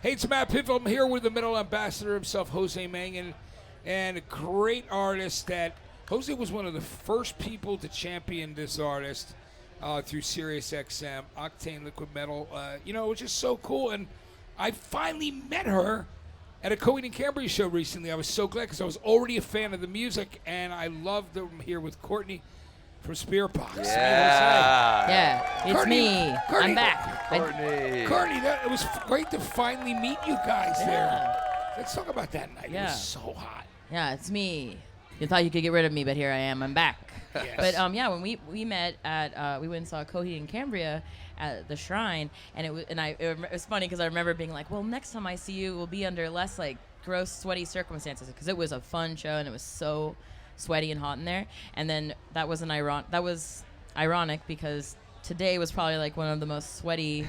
Hey, it's Matt Piff. I'm here with the metal ambassador himself, Jose Mangan, and a great artist that Jose was one of the first people to champion this artist through SiriusXM, Octane Liquid Metal. It was just so cool. And I finally met her at a Coheed and Cambria show recently. I was so glad because I was already a fan of the music, and I loved them here with Courtney from SPIRITBOX. Yeah, it's Courtney, me. I'm back. Courtney, it was great to finally meet you guys there. Let's talk about that night. Yeah. It was so hot. Yeah, it's me. You thought you could get rid of me, but here I am. I'm back. Yes. But when we met at we went and saw Coheed and Cambria at the Shrine, and it was funny because I remember being like, well, next time I see you, we'll be under less like gross, sweaty circumstances, because it was a fun show and it was so sweaty and hot in there. And then that was ironic because today was probably like one of the most sweaty,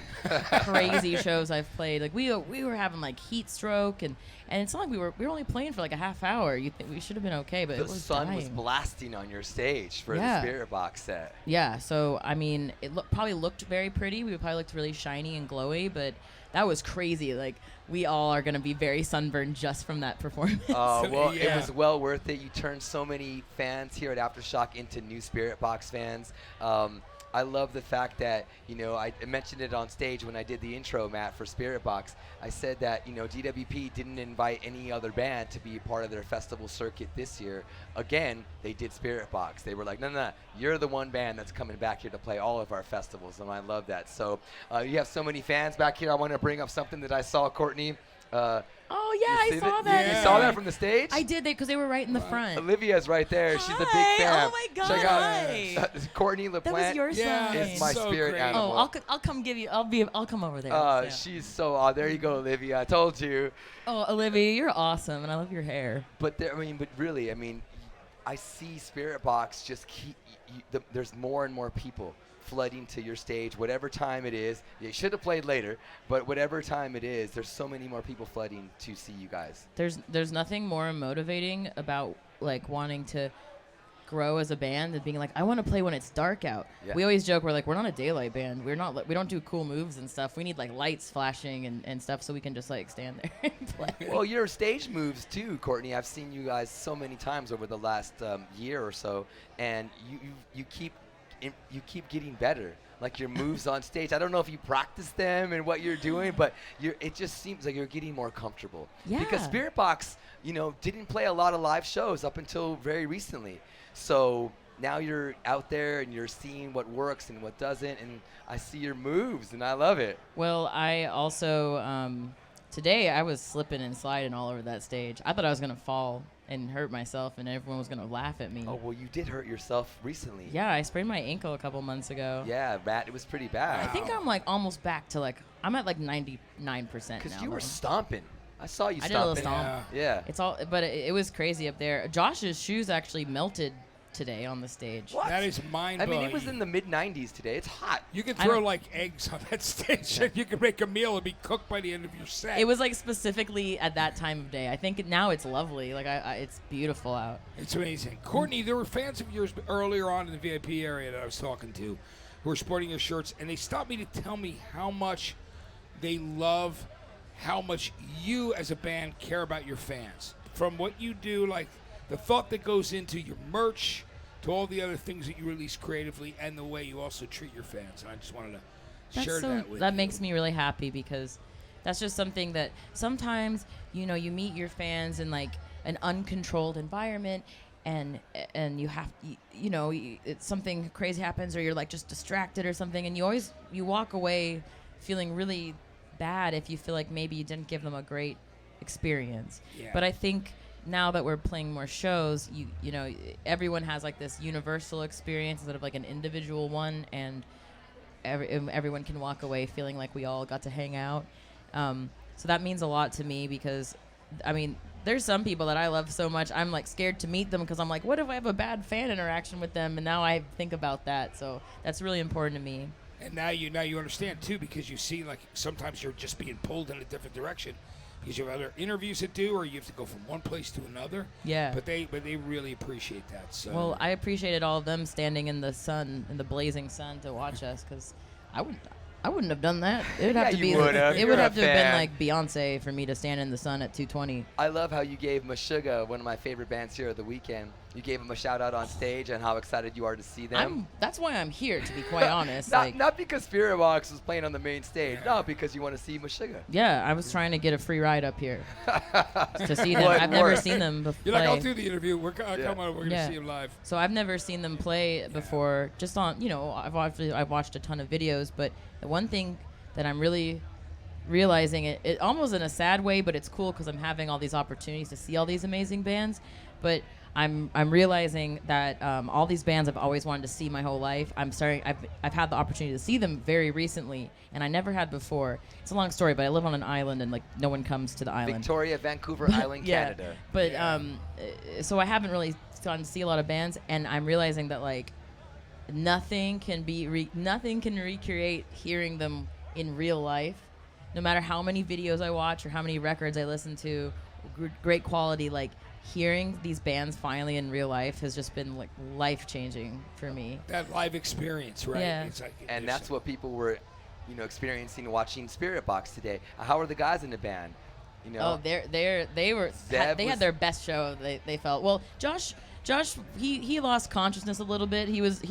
crazy shows I've played. Like we were having like heat stroke, and it's not like we were only playing for like a half hour. You think we should have been okay, but the it was sun dying. was blasting on your stage for the SPIRITBOX set. Yeah, so I mean, it probably looked very pretty. We probably looked really shiny and glowy, but that was crazy. Like, we all are going to be very sunburned just from that performance. Oh, well, It was well worth it. You turned so many fans here at Aftershock into new SPIRITBOX fans. I love the fact that, I mentioned it on stage when I did the intro, Matt, for SPIRITBOX. I said that, DWP didn't invite any other band to be part of their festival circuit this year. Again, they did SPIRITBOX. They were like, no, you're the one band that's coming back here to play all of our festivals, and I love that. So you have so many fans back here. I want to bring up something that I saw, Courtney. I saw that. You saw that from the stage? I did, because they were right in the front. Olivia's right there. She's a big fan. Oh my God! Check out COURTNey LaPlante. That was your sign. It's my So spirit great. animal. I'll come give you. I'll come over there. She's so. There you go, Olivia. I told you. Oh, Olivia, you're awesome, and I love your hair. But really, I see SPIRITBOX just keep. There's more and more people flooding to your stage, whatever time it is. You should have played later, but whatever time it is, there's so many more people flooding to see you guys. There's nothing more motivating about like wanting to grow as a band than being like, I want to play when it's dark out. Yeah. We always joke, we're like, we're not a daylight band. We don't do cool moves and stuff. We need like lights flashing and stuff so we can just like stand there and play. Well, your stage moves too, Courtney. I've seen you guys so many times over the last year or so, and you keep getting better. Like your moves on stage. I don't know if you practice them and what you're doing, but it just seems like you're getting more comfortable. Yeah. Because SPIRITBOX, didn't play a lot of live shows up until very recently. So now you're out there and you're seeing what works and what doesn't, and I see your moves and I love it. Well, I also today I was slipping and sliding all over that stage. I thought I was gonna fall and hurt myself, and everyone was gonna laugh at me. Oh, well, you did hurt yourself recently. Yeah, I sprained my ankle a couple months ago. Yeah, Matt, it was pretty bad. I think I'm like almost back to like, I'm at like 99% now. Because you were stomping. I saw you I stomping. did a little stomp. Yeah. It's all, but it was crazy up there. Josh's shoes actually melted today on the stage. What? That is mind-blowing. It was in the mid-90s today. It's hot. You can throw like eggs on that stage, and you can make a meal and be cooked by the end of your set. It was like specifically at that time of day. I think now it's lovely. Like it's beautiful out. It's amazing. Courtney, there were fans of yours earlier on in the VIP area that I was talking to who were sporting your shirts, and they stopped me to tell me how much they love how much you as a band care about your fans. From what you do, like the thought that goes into your merch, to all the other things that you release creatively, and the way you also treat your fans. And I just wanted to share that with you. That makes me really happy, because that's just something that sometimes, you meet your fans in like an uncontrolled environment, and you have, it's something crazy happens, or you're like just distracted or something, and you walk away feeling really bad if you feel like maybe you didn't give them a great experience. Yeah. But I think now that we're playing more shows, everyone has like this universal experience instead of like an individual one, and everyone can walk away feeling like we all got to hang out. So that means a lot to me, because there's some people that I love so much, I'm like scared to meet them, because I'm like, what if I have a bad fan interaction with them? And now I think about that, so that's really important to me. And now you understand too, because you see like sometimes you're just being pulled in a different direction because you have other interviews to do, or you have to go from one place to another. Yeah. But they really appreciate that. So. Well, I appreciated all of them standing in the sun, in the blazing sun, to watch us, because I wouldn't have done that. It would Yeah, have to you be. would've. It You're would a have to have been fan. like Beyonce for me to stand in the sun at 220. I love how you gave Meshuggah, one of my favorite bands here of the weekend. You gave them a shout out on stage and how excited you are to see them. That's why I'm here, to be quite honest. Not because SpiritBox was playing on the main stage. No, because you want to see Meshuggah. Yeah, I was trying to get a free ride up here to see them. Well, I've it never worked. seen them before. You're like, I'll do the interview. Come on, we're gonna Yeah. see him live. So I've never seen them play before. Just on, I've watched a ton of videos, but the one thing that I'm really realizing it almost in a sad way, but it's cool because I'm having all these opportunities to see all these amazing bands. But I'm realizing that all these bands I've always wanted to see my whole life. I've had the opportunity to see them very recently, and I never had before. It's a long story, but I live on an island, and like no one comes to the island. Vancouver, Island, Yeah, Canada. but so I haven't really gotten to see a lot of bands, and I'm realizing that like nothing can recreate hearing them in real life, no matter how many videos I watch or how many records I listen to. Great quality, like hearing these bands finally in real life has just been like life changing for me. That live experience, right? Yeah. It's like, And that's what people were, experiencing watching SpiritBox today. How are the guys in the band? Oh, they had their best show. They felt well. Josh, he lost consciousness a little bit. His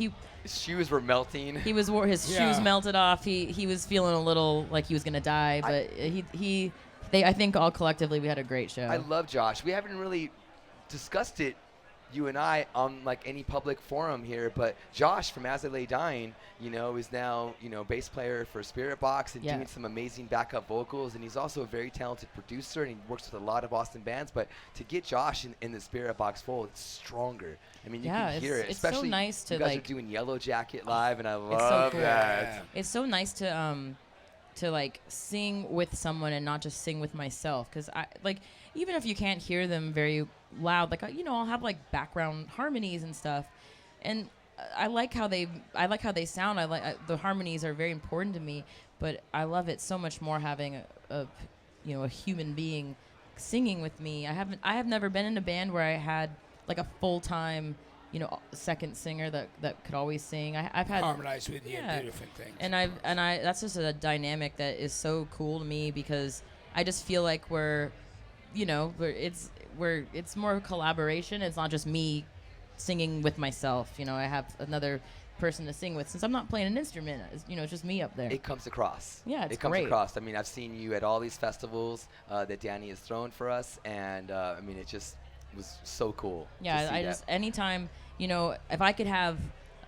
shoes were melting. his shoes melted off. He was feeling a little like he was gonna die, but I think all collectively we had a great show. I love Josh. We haven't really discussed it, you and I, on like any public forum here, but Josh from As I Lay Dying, is now, bass player for SpiritBox and doing some amazing backup vocals, and he's also a very talented producer, and he works with a lot of Austin bands. But to get Josh in the SpiritBox fold, it's stronger. I mean, you can hear it. It's Especially so nice to you guys like are doing Yellow Jacket live, and I so love cool. that. It's so nice to like sing with someone and not just sing with myself, because I like, even if you can't hear them very loud, like I'll have like background harmonies and stuff, and I like how they sound. The harmonies are very important to me, but I love it so much more having a human being singing with me. I have never been in a band where I had like a full-time second singer that could always sing. I've had harmonize with you and do different things. And I that's just a dynamic that is so cool to me, because I just feel like it's more collaboration. It's not just me singing with myself. I have another person to sing with, since I'm not playing an instrument. It's just me up there. It comes across. Yeah, it's it comes great. across. I mean, I've seen you at all these festivals that Danny has thrown for us, and it just was so cool. Yeah, to see that. anytime, if I could have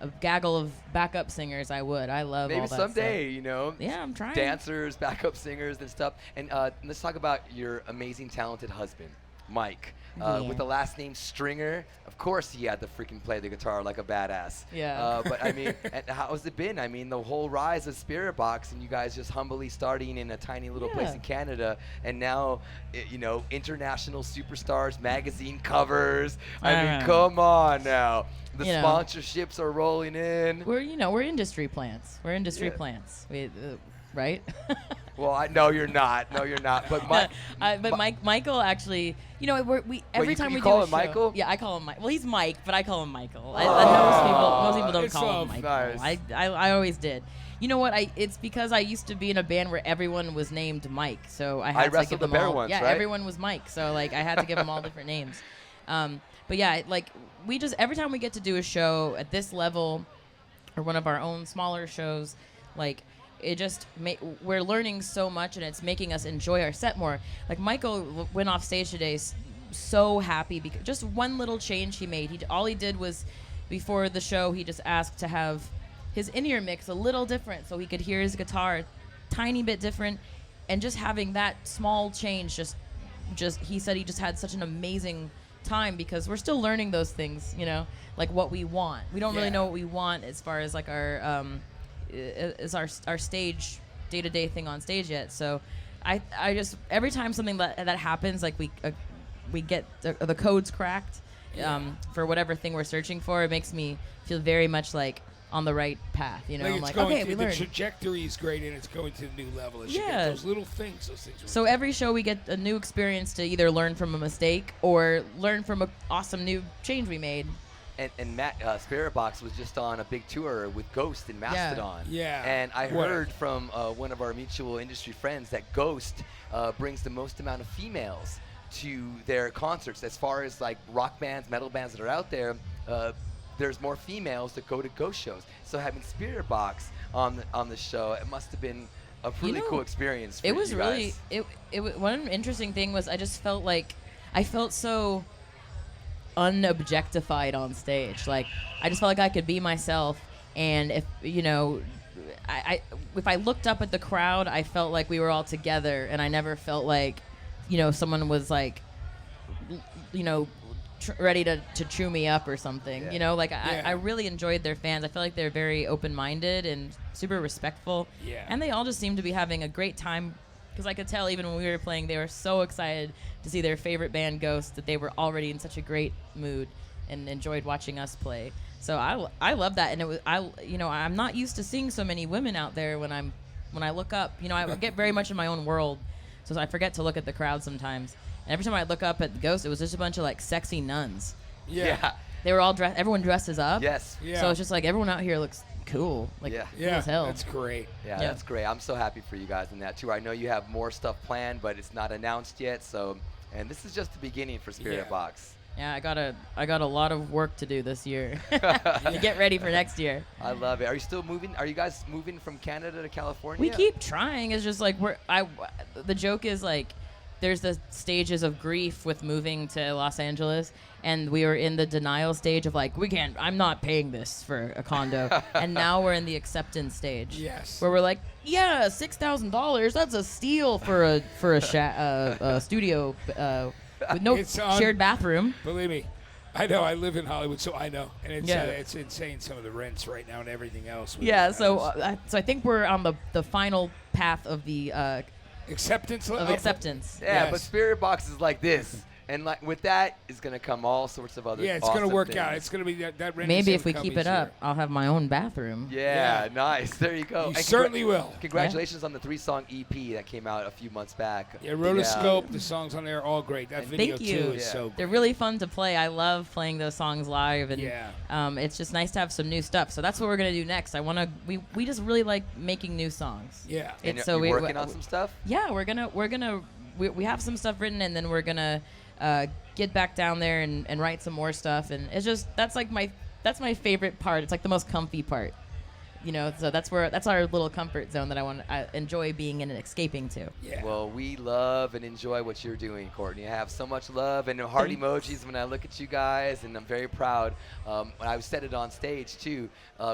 a gaggle of backup singers, I would. I love maybe all that someday, stuff. Yeah, I'm trying. Dancers, backup singers, and stuff. And let's talk about your amazing, talented husband, Mike, with the last name Stringer. Of course, he had to freaking play the guitar like a badass. Yeah. But I mean, and how's it been? I mean, the whole rise of SpiritBox, and you guys just humbly starting in a tiny little place in Canada, and now, international superstars, magazine covers. I mean, come on now. The sponsorships are rolling in. We're industry plants. We're industry plants. Right? Well, no, you're not. No, you're not. But Michael actually, every time we call do a him show, Michael? Yeah, I call him Mike. Well, he's Mike, but I call him Michael. Most people don't it's call so him Michael. nice. I always did. You know what? It's because I used to be in a band where everyone was named Mike, so I had to wrestled give the them bear all. once, Yeah, right? everyone was Mike, so like I had to give them all different names. But yeah, like we just every time we get to do a show at this level, or one of our own smaller shows, like it just we're learning so much, and it's making us enjoy our set more. Like Michael went off stage today so happy because just one little change he made. All he did was, before the show, he just asked to have his in-ear mix a little different so he could hear his guitar a tiny bit different, and just having that small change just he said he just had such an amazing time, because we're still learning those things, like what we want. We don't really know what we want as far as like our our stage day-to-day thing on stage yet. So I just every time something that happens, like we get the codes cracked for whatever thing we're searching for, it makes me feel very much like on the right path. Like I'm it's like, going okay, we the learned. trajectory is great, and it's going to the new level. As you get those little things, those things. So every show we get a new experience to either learn from a mistake or learn from an awesome new change we made. and Matt, Spiritbox was just on a big tour with Ghost and Mastodon. Yeah. And I What? heard from one of our mutual industry friends that Ghost brings the most amount of females to their concerts. As far as like rock bands, metal bands that are out there, there's more females that go to Ghost shows. So having Spiritbox on the show, it must have been a really cool experience for It was you really guys. one interesting thing was I just felt like I felt so unobjectified on stage. Like I just felt like I could be myself, and if if I looked up at the crowd, I felt like we were all together, and I never felt like someone was like ready to chew me up or something. Yeah. I really enjoyed their fans. I feel like they're very open-minded and super respectful. Yeah. And they all just seemed to be having a great time, because I could tell even when we were playing, they were so excited to see their favorite band Ghost that they were already in such a great mood and enjoyed watching us play. So I love that, and it was I'm not used to seeing so many women out there when I look up. I get very much in my own world, so I forget to look at the crowd sometimes. And every time I look up at the Ghost, it was just a bunch of like sexy nuns. Yeah. They were all dressed. Everyone dresses up. Yes. Yeah. So it's just like everyone out here looks cool. Like Yeah. cool as hell. That's great. Yeah, Yeah. that's great. I'm so happy for you guys in that tour. I know you have more stuff planned, but it's not announced yet. So, and this is just the beginning for Spiritbox. Yeah, I got a lot of work to do this year. Get ready for next year. I love it. Are you still moving? Are you guys moving from Canada to California? We keep trying. It's just like the joke is like there's the stages of grief with moving to Los Angeles, and we were in the denial stage of like I'm not paying this for a condo. And now we're in the acceptance stage. Yes. Where we're like, yeah, $6,000, that's a steal for a studio with no It's shared bathroom. Believe me, I know. I live in Hollywood, so I know. And it's Yeah. it's insane, some of the rents right now and everything else. with Yeah, the so houses. I think we're on the final path of the acceptance. acceptance. Yeah, Yes. but Spiritbox is like this. And like with that is going to come all sorts of other Yeah, it's awesome going to work things. out. It's going to be that rent. Maybe is if we gonna keep come it up, easier. I'll have my own bathroom. Yeah, Yeah. nice. There you go. You And certainly will. Congratulations on the 3-song EP that came out a few months back. Yeah, Rotoscope, the songs on there are all great. That video Thank you. too is Yeah. so They're great. really fun to play. I love playing those songs live, and Yeah. it's just nice to have some new stuff. So that's what we're gonna do next. We just really like making new songs. Yeah. And It's you're working on some stuff? Yeah, we have some stuff written, and then we're gonna get back down there and write some more stuff. And it's just that's my favorite part. It's like the most comfy part, So that's our little comfort zone that I enjoy being in and escaping to. Yeah. Well, we love and enjoy what you're doing, Courtney. I have so much love and heart emojis when I look at you guys, and I'm very proud. I said it on stage, too.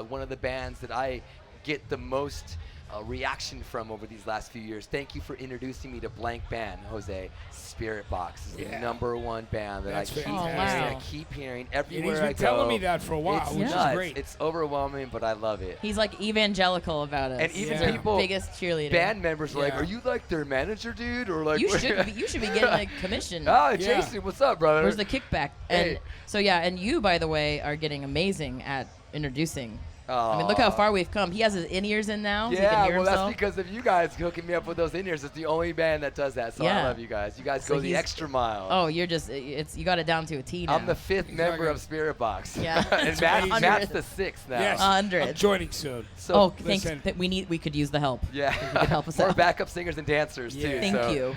One of the bands that I get the most reaction from over these last few years. Thank you for introducing me to Blank Band, Jose. Spiritbox is the #1 band that That's I keep fantastic. hearing. Wow. I keep hearing And everywhere he's I been go. telling me that for a while, It's which Yeah. is great. It's overwhelming, but I love it. He's like evangelical about us. And even He's our people, biggest cheerleader. band members, are like, Yeah. "Are you like their manager, dude?" Or like, You should be getting a commission. Oh, Yeah. Jason, what's up, brother? Where's the kickback? Hey. And so and you, by the way, are getting amazing at introducing. I mean, look how far we've come. He has his in-ears in now, so he Yeah, can hear well, himself. that's because of you guys hooking me up with those in-ears. It's the only band that does that, so I Yeah. love you guys. You guys So go the he's- extra mile. Oh, you're just you got it down to a T now. I'm the 5th member of Spiritbox. Yeah. And That's Matt's amazing. the 6th now. Yes. 100. I'm joining soon. So, Oh, thanks. listen. We could use the help. yeah. You could help us More out. backup singers and dancers, too. Yeah. Thank so. you.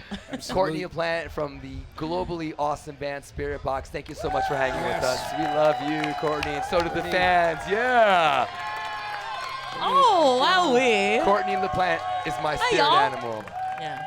Courtney LaPlante from the globally awesome band Spiritbox. Thank you so much for hanging with Yes. us. We love you, Courtney, and so do the fans. Yeah. Oh, wowee. Courtney LaPlante is my spirit y'all. animal. Yeah.